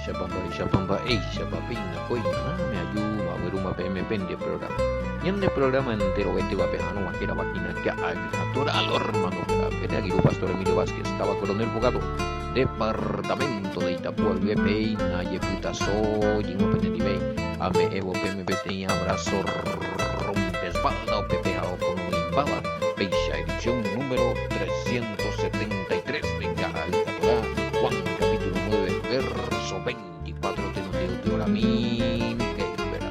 Shapapina, Coina, me ayuda, Veruma PM de programa. Y en el programa entero, Betty Bapejano, Vaquera Vaquina, que hay, Natural, hermano, que aquí Pastor Emilio Vázquez, estaba coronel Bogado, departamento de Itapúa, Peina, Yeputazo, Jingo Penedibe, Ame Evo PMP, tenía abrazo, rompespalda, o Pepejao, con un bala, Peisha, edición número 373, venga, Altatorá, Juan, capítulo 9, verso 24, de hora mil, que espera,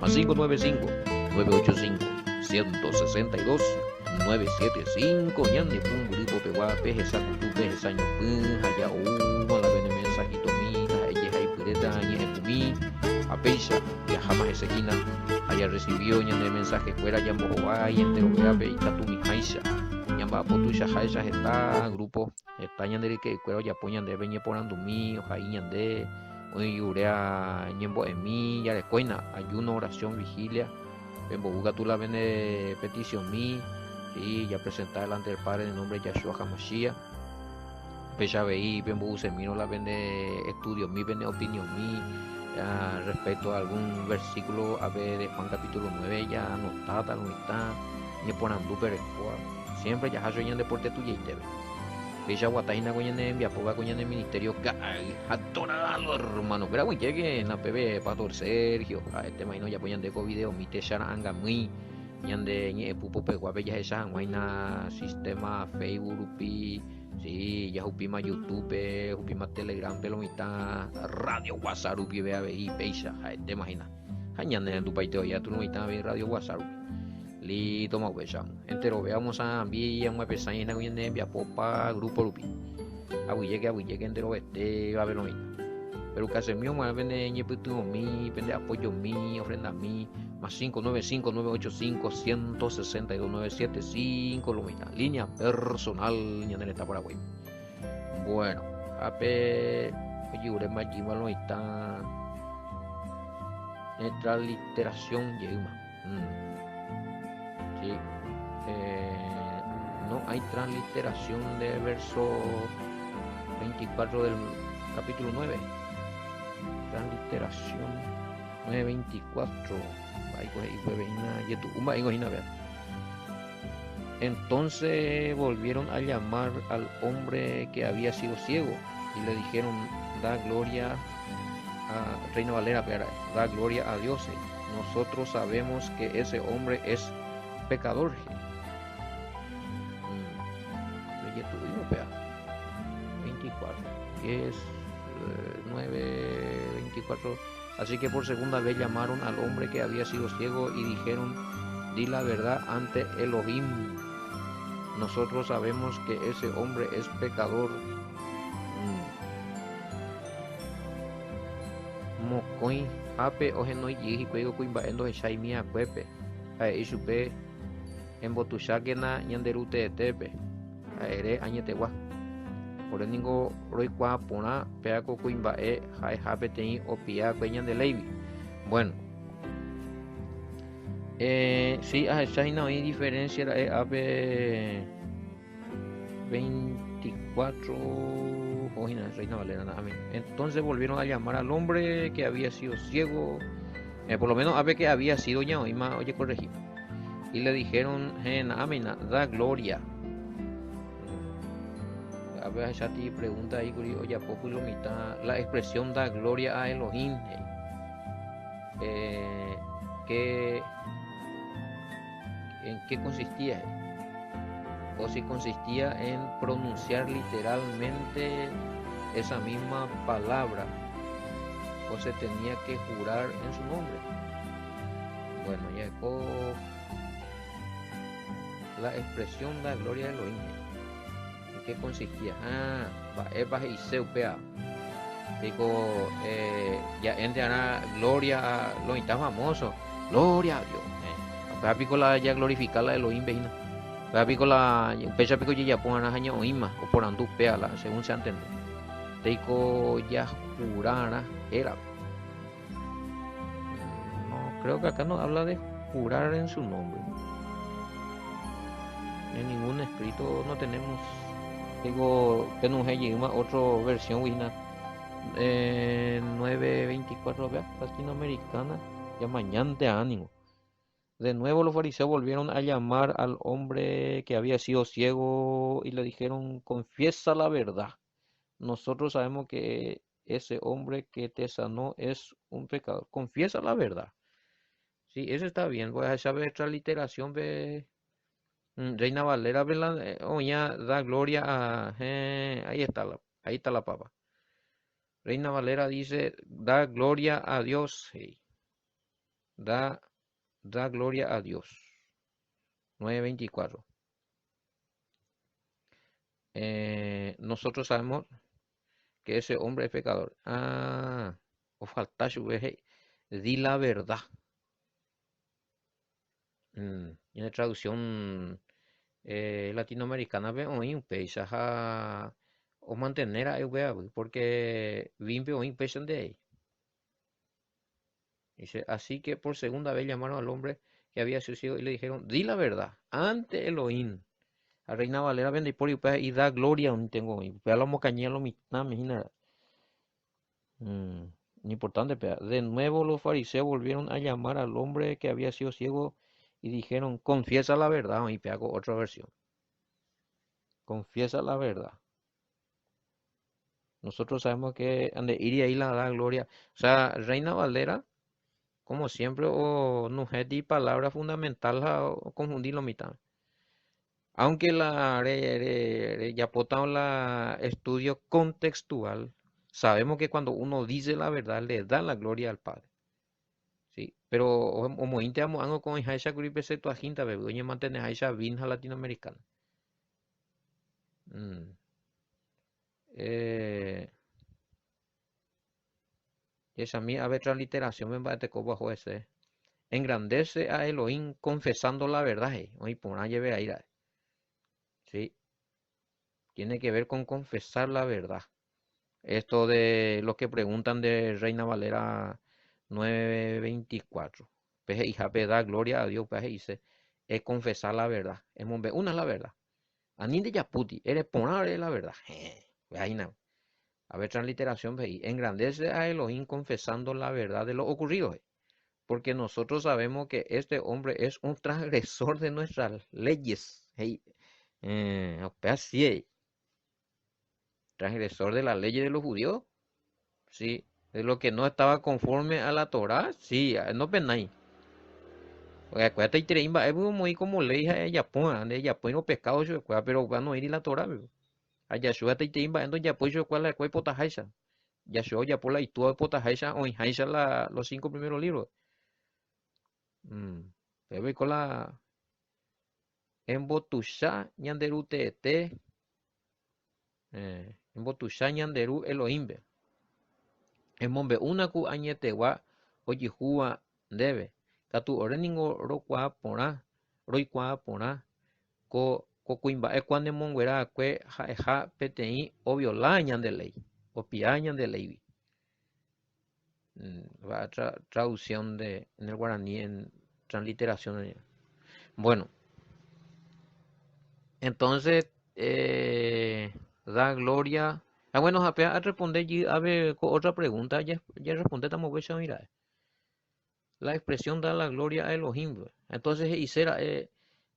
más 595, 985, 162, 975, Ñande, Pum, Gripo, Peguá, Peje, Sacutu, Peje, Saño, Pun, Haya, Uma, la Bene, Mensajito, Mina, Ella, Pureta, Ñeje, Pumí, Apeisha, ya jamás ese quina, haya recibido Ñande mensaje fuera, Yambo, Hawaii, entero, Beape, y Tatumi, Haisha, Ñamba, Potusha, Haisha, está, grupo, está Ñande, que cuero, ya poñan de Beñe, Porandumí, Ojai, Ñande, Oye, Urea, Ñembo, Emi, ya de Coina, ayuno, oración, vigilia, Bembo, Buga, tú la Bene, petición, mi, y ya presentar delante del Padre en el nombre de Yahshua HaMashiach. Pecha veí, Bembo, Usemino, la Bene, estudio, mi, Bene, opinión, mi, respecto a algún versículo, a ver, de Juan capítulo 9, ya no está, no está, ni por andú, pero siempre ya has oído deporte tuyo y te ve. Pecha guatajina coña en envia, poca coña en el ministerio, adorado, hermano, pero güey, llegue en la PB, Pastor Sergio, a este maino ya ponían de video, mi te shara anga muy, ñande, ñe, pupo, peguape, ya esa, guayna, sistema, Facebook, upi, sí, ya upima YouTube, upima Telegram, pelo mitad, radio WhatsApp, upi, vea, veí, peisa, a este imagina, ñande, en tu país ya tú no mitad, ve radio WhatsApp, listo, más huesamos, entero, veamos a enviar una pesaña, guayna, envia, popa, grupo, upi, abuyeque, entero, este, va a ver lo mismo. Pero casi mío, más vende ñeputu mi, vende apoyo mi, ofrenda mi, más 595-985-162-975, lo mismo. Línea personal, ñandere está Paraguay. Bueno, ape, oye, urema jima lo está. Transliteración, yema. Sí. No hay transliteración de verso 24 del capítulo 9. Transliteración 924. Entonces volvieron a llamar al hombre que había sido ciego y le dijeron: da gloria a Reina Valera, da gloria a Dios. Nosotros sabemos que ese hombre es pecador. 24 es 9:24. Así que por segunda vez llamaron al hombre que había sido ciego y dijeron: di la verdad ante Elohim. Nosotros sabemos que ese hombre es pecador. Mocoin ape ojenoi yiji cuego cuimbaendo shaimia cuepe a isupe en botushakena ñanderute tepe aere añetegua. Por el ningo roicua pona peaco cuimbae jai japetei opia cueñan de leivi. Bueno, sí, a China hay diferencia de ape 24 Reina Valera. Entonces volvieron a llamar al hombre que había sido ciego, por lo menos ape que había sido ya hoy más, oye, corregí, y le dijeron: amena, da gloria. A ver, ya te pregunta ahí, oye, poco y lo mitad, la expresión da gloria a Elohim, ¿en qué consistía? O si consistía en pronunciar literalmente esa misma palabra, o se tenía que jurar en su nombre. Bueno, ya la expresión da gloria a Elohim. ¿En qué consistía? Y seupea. Digo, ya entrará gloria a lo está famoso. Gloria a Dios. Pico la ya glorificar la Elohim veina. Pico la pecha pico ya pongan a jaña oima o por andu peala, según se entiende. Digo, ya jurara era. No, creo que acá no habla de jurar en su nombre. En ningún escrito no tenemos. Digo, tenemos otra versión wina 9:24, vea, latinoamericana, ya mañana de ánimo. De nuevo los fariseos volvieron a llamar al hombre que había sido ciego y le dijeron, confiesa la verdad. Nosotros sabemos que ese hombre que te sanó es un pecador. Confiesa la verdad. Sí, eso está bien. Voy a saber otra literación. Reina Valera, oña, da gloria a... ahí está la papa. Reina Valera dice, da gloria a Dios. Sí, da, da gloria a Dios. 9:24. Nosotros sabemos que ese hombre es pecador. Ah, o falta su vez, di la verdad. En la traducción latinoamericana veo un peisaje o mantener a porque vimpe o impresión de ahí. Dice, así que por segunda vez llamaron al hombre que había sucedido y le dijeron, di la verdad, ante Elohim. A Reina Valera vende por y da gloria un tengo. Y la mocañía lo mitad, imagina. Mm, Importante, pea. De nuevo los fariseos volvieron a llamar al hombre que había sido ciego y dijeron, confiesa la verdad. Y pego otra versión. Confiesa la verdad. Nosotros sabemos que ande ir y ahí la da gloria. O sea, Reina Valera, como siempre, o no es de palabra fundamental o confundir lo mitad. Aunque ya potamos la estudio contextual, sabemos que cuando uno dice la verdad le da la gloria al Padre. Sí, pero como inte amo algo con Haisha Gripe Septuaginta, bebé, oye, mantener Haisha Vinja Latinoamericana. Mm. Eh, esa mí, a ver, transliteración, me va a te cobo ese. Engrandece a Elohim confesando la verdad, Oye, por ahí ver ahí, sí, tiene que ver con confesar la verdad. Esto de los que preguntan de Reina Valera 9:24. Peje hija, da gloria a Dios, peje dice, es confesar la verdad. Una es la verdad. Anín de Yaputi, eres poner es la verdad. Ahí no. A ver, transliteración, ve, engrandece a Elohim confesando la verdad de lo ocurrido. Porque nosotros sabemos que este hombre es un transgresor de nuestras leyes. Hey, así, transgresor de la ley de los judíos. Sí, de lo que no estaba conforme a la Torá, sí, no penáis. Porque acuérdate y treimba, es como ley a Japón, de Japón no pescado yo, pero bueno, ir y la Torá, a Yashua te treimba, endo Japón yo cuál la cuál potajaisa. Yashua ya por la hitua de potajaisa o injaisa los 5 primeros libros. Pero con la embotusha ñanderu tete, embotusha ñanderu Elohimbe. En mombe una ku añetewa oyihua debe. Katu ore ningo roikua porã ko kuimba'e kuande monguera kue ha'eha peteĩ oviola ñande ley, opia ñande leyvi. Va traducción en el guaraní, en transliteración. Bueno, entonces, da gloria. Ah, bueno, a responder, a ver, otra pregunta, ya responde, estamos a mirar. La expresión da la gloria a Elohim, pues. Entonces, y será,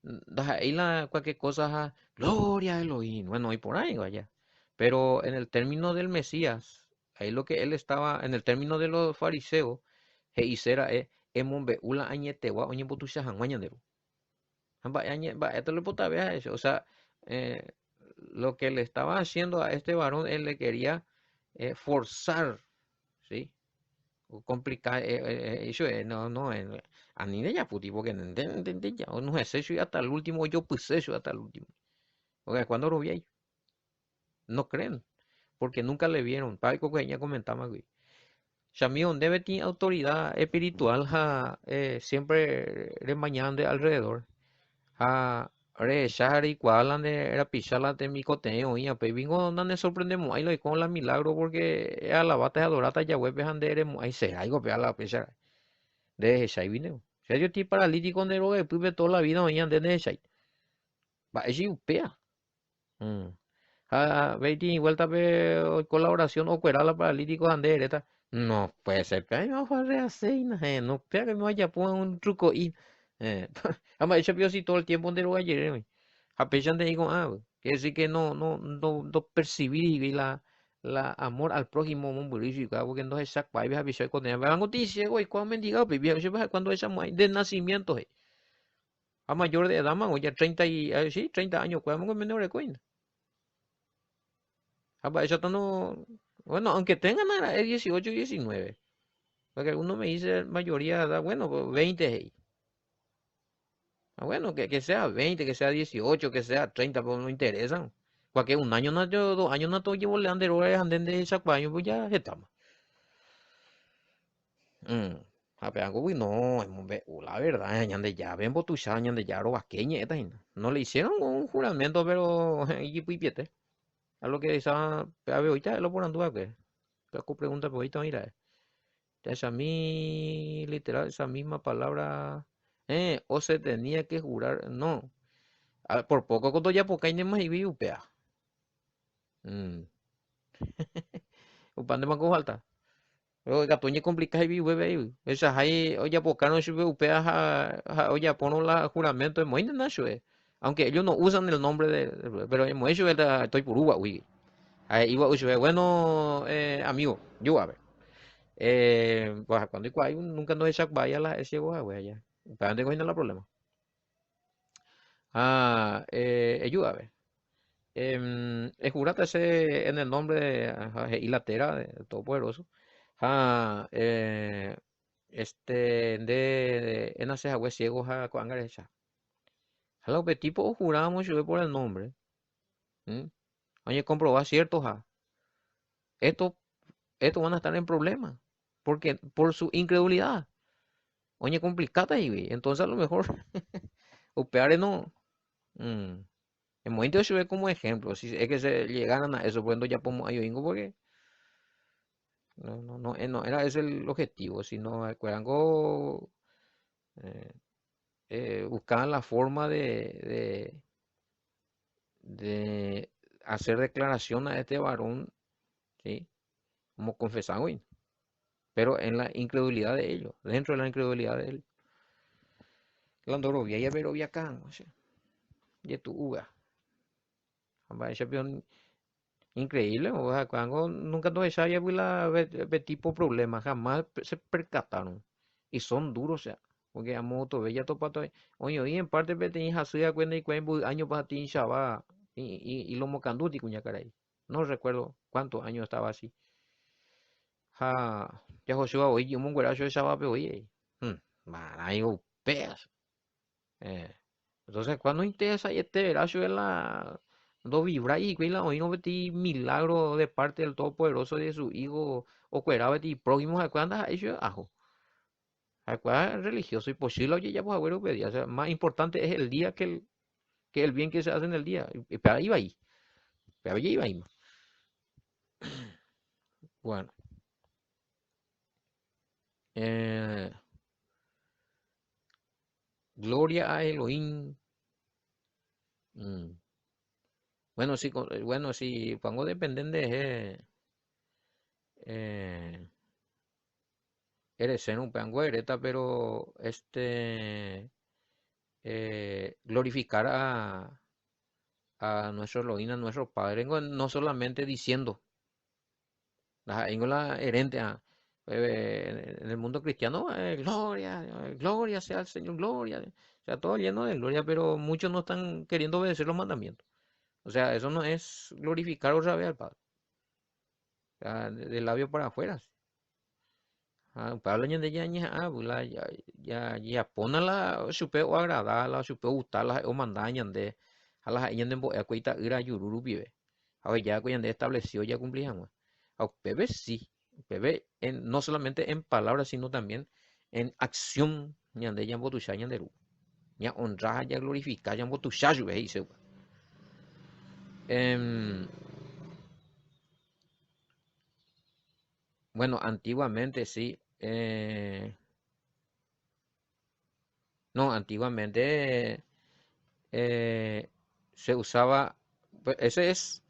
da ahí cualquier cosa, gloria a Elohim. Bueno, y por ahí vaya. Pero en el término del Mesías, ahí lo que él estaba, en el término de los fariseos, y será, emombe ula añetewa, oñe botusha hanguañandero. Esto le puta vea eso. O sea, eh, lo que le estaba haciendo a este varón, él le quería forzar, ¿sí? O complicar, eso no, no, a ni de ya puti, porque no entiende ya, no es eso y hasta el último, yo pues eso hasta el último. Porque cuando lo vi ahí, no creen, porque nunca le vieron. Paico que ella comentaba, güey. Shamión debe tener autoridad espiritual, siempre remañando alrededor. Re shari kualan de era pisala de mi coteo y ape vingo donde sorprendemos ahí lo con la milagro porque alabate adorata ya web handeremos ahí se algo pe la pesa de shai vine. O sea, yo estoy paralítico de lo que pude toda la vida oían de shai. Va allí upea. Mm. Veiti vuelta pe colaboración o cuerala paralítico ande ereta. No puede ser, que ay, no fue reaceina, no, pega que me vaya a poner un truco y, ama, ella vio si todo el tiempo de lo ayer, a pesar de digo, que decir que no percibir y la amor al prójimo, mon burishi, porque no es exacto, ahí ves a visión con ella, van noticia, güey, cuando mendiga, cuando esa mujer de nacimiento, a mayor de edad, man, ya 30 y, sí, 30 años, cuando menor de cuenta. Eso no, bueno, aunque tengan es 18 y 19. Porque algunos me dice mayoría de edad, bueno, pues 20. Hey. Bueno, que sea 20, que sea 18, que sea 30, pues no interesa. Porque un año no, yo, 2 años no estoy llevo leander horas anden de sacuaño, pues ya estamos. Mm. Apeango, uy, no, la verdad, de ya, ven botuchar, de ya, ro vasqueña, esta, no le hicieron un juramento, pero, y pipiete. A lo que esa, a ver, ahorita lo ponen duda, que, pregunta, pues ahorita, mira. Esa literal, esa misma palabra, o se tenía que jurar, no. Por poco cuando ya poca y más y vi upea. Mm. Upande más falta. Pero gatoñe complica y vi bebe ahí. Esa hay, oye, poca no sube upea, oye, pono la juramento de moine na shue. Aunque ellos no usan el nombre pero en moine estoy por uva, uy. Ahí iba, uy, bueno, amigo, yo a ver. Pues cuando hay nunca no es vaya la ese güey allá. ¿Para dónde cogiendo la problema? Ayúdame. Jurátese en el nombre de Ilatera, de Todopoderoso. Ah, en hace agüe ciegos a cuangarecha. A lo que tipo juramos yo por el nombre. ¿Mm? Oye, comprobar cierto, Esto, esto van a estar en problemas. Porque por su incredulidad. Oye, complicada y entonces a lo mejor upeare no. mm, En momento se ve como ejemplo. Si es que se llegaran a eso, pues entonces ya podemos ayudar porque no era ese el objetivo, sino que algo eh, buscaban la forma de hacer declaración a este varón, ¿sí? Como confesar, güey, pero en la incredulidad de ellos, dentro de la incredulidad de él. La andorovia y verovia acá, o sea, y tu uga. Amba, ese peón increíble, o sea, cuando nunca nos sabía ve tipo problemas, jamás se percataron. Y son duros, o sea, porque a moto, bella topato, oye, y en parte te tenés así a cuenta y cuenta años para ti chava y lo mocanduti cuña caray. No recuerdo cuántos años estaba así. Ya Joshua hoy, yo monguera yo estaba pero oye, marayo, peas. Eh, entonces, cuando interesa y este verazo es la do vibra y que la hoy no betí milagro de parte del Todopoderoso y de su hijo o cuera betí próximos a cuando eso ajo. A cuál religioso y posible oye ya pues agüero pedía. O sea, más importante es el día que el bien que se hace en el día. Y para ahí va ahí. Para ahí va ahí. Bueno, eh, gloria a Elohim. Mm. Bueno, sí, bueno, sí, pongo dependente eh, eres ser un pango ereta, pero glorificar a nuestro Elohim, a nuestro Padre, no solamente diciendo, la herente en el mundo cristiano, gloria, gloria sea al Señor, gloria, o sea, todo lleno de gloria, pero muchos no están queriendo obedecer los mandamientos. O sea, eso no es glorificar otra vez al Padre, o sea, del labio para afuera. Pablo ñande ya ña bula ya ponala chupe o agradala chupe gustala o manda ñande a la ñande bo cuita ira yururu vive a ver ya ñande estableció ya cumplíamos a Pepe sí Pepe no solamente en palabras sino también en acción ñande ya botusha ñande ru ya honra ya glorifica ya botusha yu dice Em, bueno antiguamente sí no antiguamente se usaba, pues, ese es,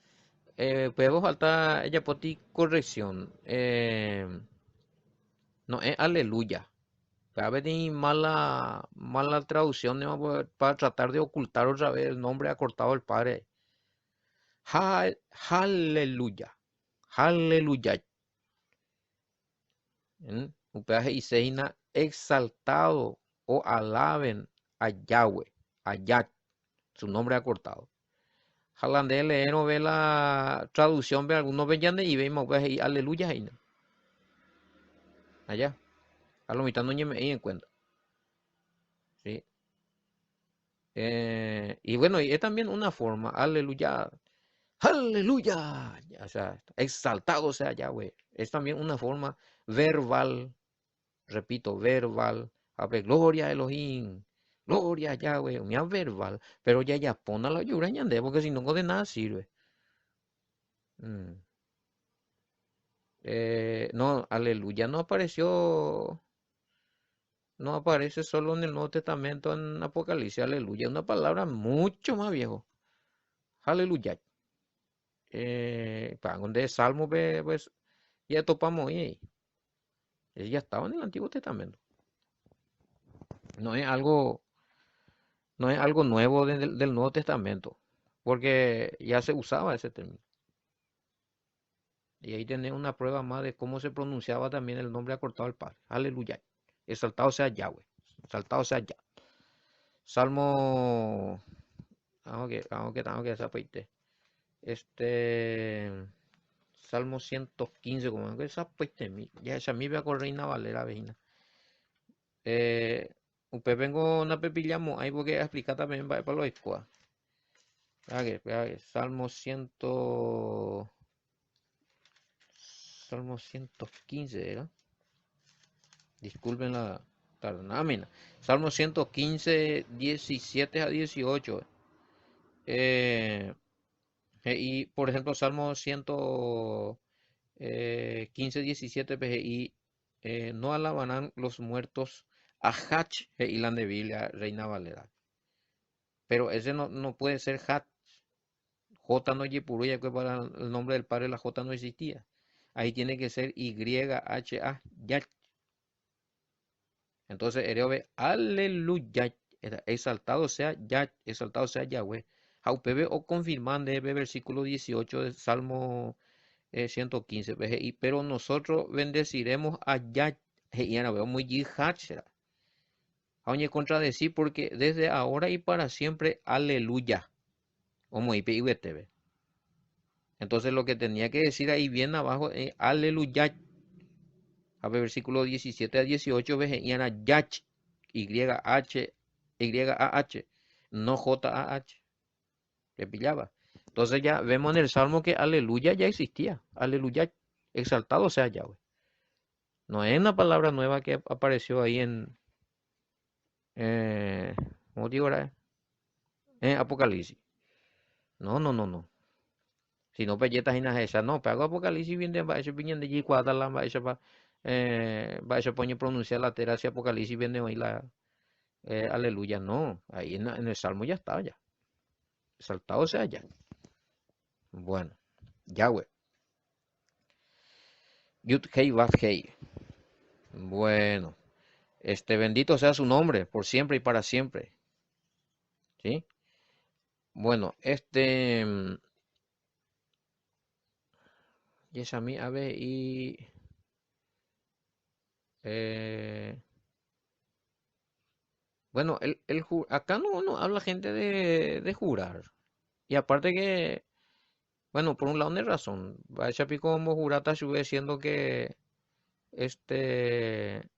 Pero falta ella poti corrección. No es aleluya. A veces mala traducción ¿no? Para tratar de ocultar otra vez el nombre acortado del Padre. Aleluya. Aleluya. Upeaje y seina exaltado o alaben a Yahweh, a Yah, su nombre acortado. Jalande leer no ve la traducción, ve algunos ven yande y vemos upeaje aleluya y allá. A lo mitad no me en cuenta. ¿Sí? Y bueno, y es también una forma, aleluya, aleluya, o sea, exaltado sea Yahweh. Es también una forma verbal, repito, verbal. A ver, gloria a Elohim, gloria a Yahweh, una verbal, pero ya pone la llora ñande, porque si no, de nada sirve. Mm. No, aleluya no apareció, no aparece solo en el Nuevo Testamento, en Apocalipsis, aleluya, una palabra mucho más viejo, aleluya. Para donde Salmo, pues, ya topamos ahí, ya estaba en el Antiguo Testamento. No es algo, no es algo nuevo del Nuevo Testamento, porque ya se usaba ese término. Y ahí tenés una prueba más de cómo se pronunciaba también el nombre acortado del Padre. Aleluya. Exaltado sea Yahweh. Exaltado sea Yah. Salmo. Tengo que desapaite. Salmo 115, como que desapaite. Ya esa mi vea con Reina Valera, vecina. Usted vengo una pepillamo ahí porque explicar también para los escuas. Salmo 100. Salmo 115, ¿era? Disculpen la tardanamina. Salmo 115, 17 a 18. Eh, y por ejemplo, Salmo 115, 17 PGI. No alabarán los muertos a Hach y la de Biblia, Reina Valera. Pero ese no puede ser Hach. J no Yepuru, ya que para el nombre del Padre la J no existía. Ahí tiene que ser YHA, Yach. Entonces, Ereobe, aleluya, exaltado sea Yah, exaltado sea Yahweh. Jaupebe o confirmando el versículo 18 del Salmo 115. Pero nosotros bendeciremos a Yah. Y ahora veo muy yihad será. Aunque contradecir porque desde ahora y para siempre, aleluya. Como IPIVTV. Entonces lo que tenía que decir ahí bien abajo, aleluya. A ver, versículo 17 a 18, y ahora Yach. YH, YAH, no JAH. ¿Le pillaba? Entonces ya vemos en el Salmo que aleluya ya existía. Aleluya, exaltado sea Yahweh. No es una palabra nueva que apareció ahí eh, ¿cómo digo ahora? En Apocalipsis. No, no, no, no. Si no, pelletas y nada esas. No, pero Apocalipsis viene, va a ser viene de G4, va a ser va a ser pone pronunciar la tera si Apocalipsis viene hoy la aleluya. No, ahí en el Salmo ya estaba ya. Exaltado sea ya. Bueno, Yahweh. Yud Hei Vav Hei. Bueno, bendito sea su nombre por siempre y para siempre. ¿Sí? Bueno, Yesami Abe y eh, bueno, acá no habla gente de jurar. Y aparte que, bueno, por un lado no hay razón. Vaya pico como jurata sube diciendo que este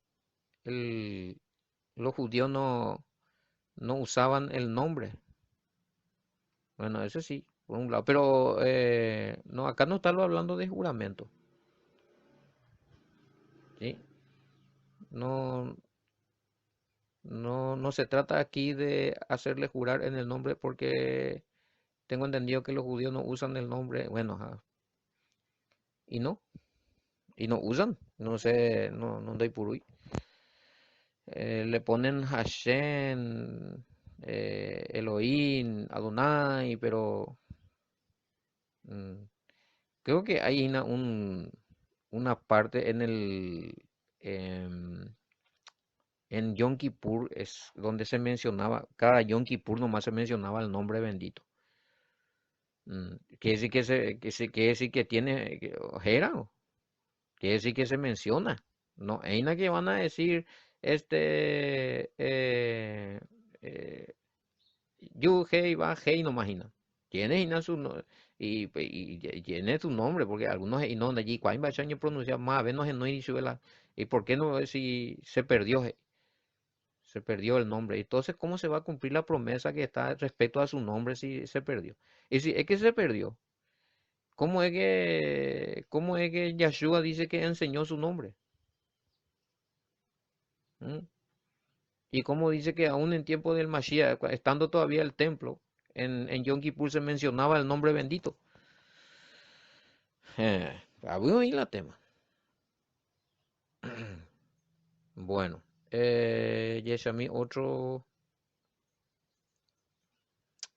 el, los judíos no usaban el nombre. Bueno, eso sí, por un lado. Pero no, acá no está hablando de juramento. ¿Sí? No, no se trata aquí de hacerle jurar en el nombre porque tengo entendido que los judíos no usan el nombre. Bueno, ajá, y no, y no usan. No sé, no doy por hoy. Le ponen Hashem, Elohim, Adonai, pero mm, Creo que hay una parte em, en Yom Kippur es donde se mencionaba, cada Yom Kippur nomás se mencionaba el nombre bendito. Quiere decir quiere decir que tiene ojera, o quiere decir que se menciona. No, hay nada que van a decir este Yu, Hei, Va, Hei, no imagina. Tiene Ina su y tiene su nombre, porque algunos y no de allí, cuál va a pronunciar más, a ver, no es no y y por qué no si se perdió, se perdió el nombre. Entonces, ¿cómo se va a cumplir la promesa que está respecto a su nombre si se perdió? Y si es que se perdió, cómo es que Yahshua dice que enseñó su nombre? ¿Mm? Y cómo dice que aún en tiempo del Mashiach, estando todavía el templo, en Yom Kippur se mencionaba el nombre bendito. Había ahí la tema. Bueno, Yeshami,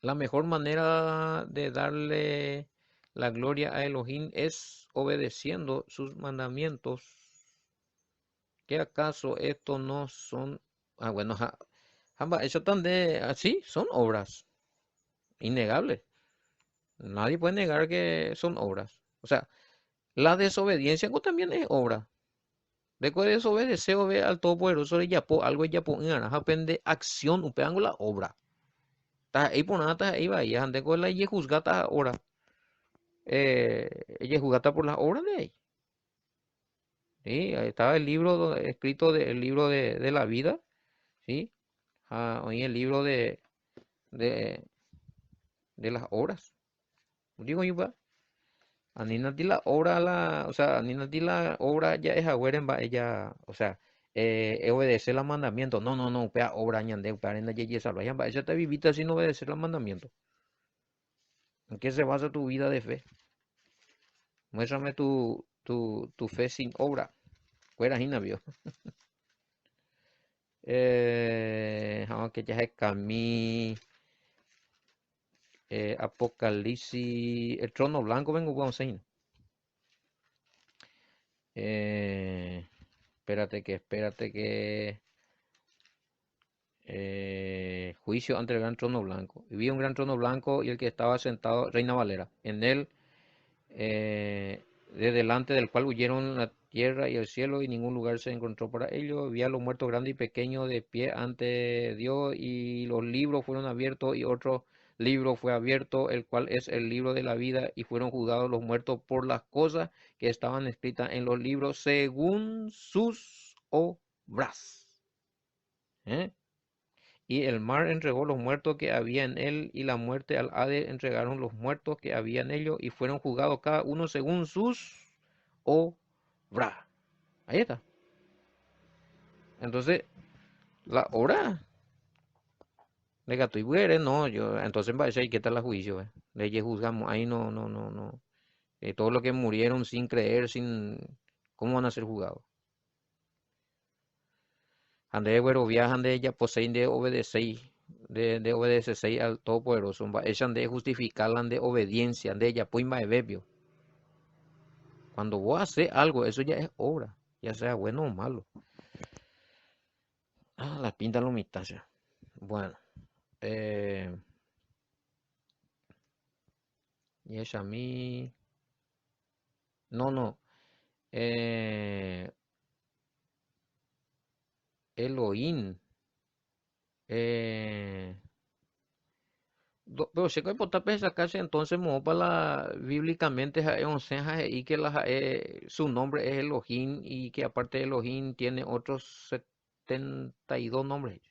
la mejor manera de darle la gloria a Elohim es obedeciendo sus mandamientos. ¿Qué acaso estos no son? Bueno, jamba, eso tan de así son obras, innegables. Nadie puede negar que son obras. O sea, la desobediencia pues, también es obra. Después de desobedecer al Todopoderoso de Yapo, algo de Yapo en naranja pende acción, upeando la obra. Ta ahí por nada, ta ahí va, y ande con la y juzgata ahora. Ella juzgata por las obras de ahí. ¿Sí? Ahí estaba el libro escrito el libro de la vida, ¿sí? Ahí el libro de, de las obras. Digo yo, va. Anina di la obra o sea, Anina di la obra ya es agüeren va ella, o sea, obedecer los mandamientos. No, no, no, pea obra ñande, pea arena ye salva. Ya va, ella te vivita sin obedecer los mandamientos. ¿En qué se basa tu vida de fe? Muéstrame tu fe sin obra. Fuera Gina vio. Que ya es Camí, Apocalipsis, el trono blanco, vengo, vamos a ir. Espérate que juicio ante el gran trono blanco. Y vi un gran trono blanco y el que estaba sentado, Reina Valera. En él, de delante del cual huyeron la tierra y el cielo y ningún lugar se encontró para ellos. Vi a los muertos grandes y pequeños de pie ante Dios y los libros fueron abiertos y otro libro fue abierto, el cual es el libro de la vida y fueron juzgados los muertos por las cosas que estaban escritas en los libros según sus obras. ¿Eh? Y el mar entregó los muertos que había en él, y la muerte al Hades entregaron los muertos que había en ellos, y fueron juzgados cada uno según sus obras. Ahí está. Entonces, la obra de gato y buere, no, yo, entonces va a decir, ¿qué tal la juicio? Leyes juzgamos, ahí no, no, no, no. Todos los que murieron sin creer, ¿cómo van a ser juzgados? Ande güero viajan de ella, poseen de obedecer, de obedecer al Todopoderoso, echan de justificarla de obediencia, de ella, pues bebio. Cuando vos haces algo, eso ya es obra, ya sea bueno o malo. La pinta lo mitad ya. Bueno, eh, y es a mí, no, no, eh, Elohim, eh, pero se puede sacarse entonces mo para bíblicamente y que su nombre es Elohim y que aparte de Elohim tiene otros 72 nombres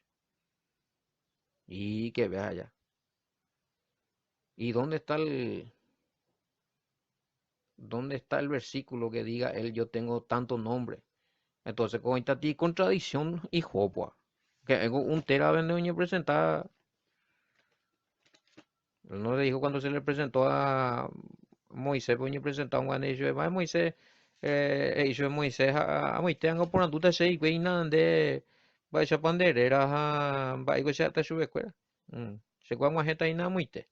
y que vea allá. ¿Y dónde está el versículo que diga él yo tengo tanto nombre? Entonces con esta contradicción y jopua que un tera vende presentar. Él no le dijo cuando se le presentó a Moisés, pues le presentó a un guan de Moisés, hizo Moisés a Moisés, anga por anduta sei, güey, de va a panderera, va a ir a su escuela. Se guan guajeta y nada Moisés.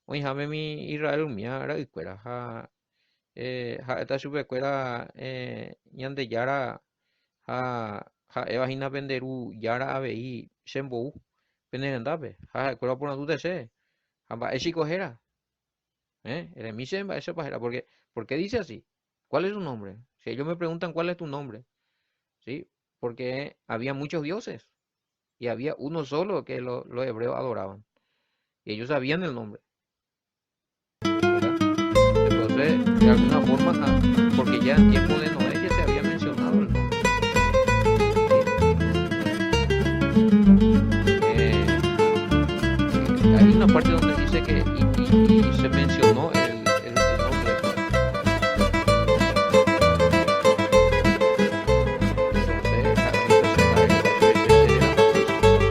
Hoy jame mi Israel mía, era escuela, esta chupecuera ñande yara evahina penderu yara avei chembou penerendape ha'ekuéra porãtu tese ha mba'e chikohéra, remíche mba'e chopahére porque ¿por qué dice así? ¿Cuál es su nombre? Si ellos me preguntan cuál es tu nombre, ¿sí? Porque había muchos dioses y había uno solo que los hebreos adoraban y ellos sabían el nombre, ¿verdad? Entonces, de alguna forma, porque ya en tiempo de Noé ya se había mencionado el nombre, ¿sí? Hay una parte donde dice que y se mencionó el nombre. Entonces,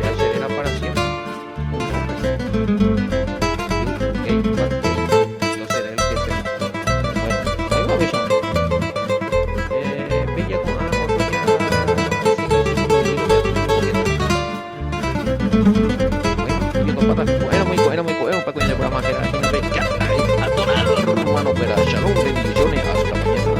ese era para siempre un nombre. Yo seré el que será. Bueno, ahí va avisando. Bella con otro ya bueno, muy bueno, para que el programa que aquí nos ve ya, adorado hermano, pero shalom, bendiciones, hasta mañana.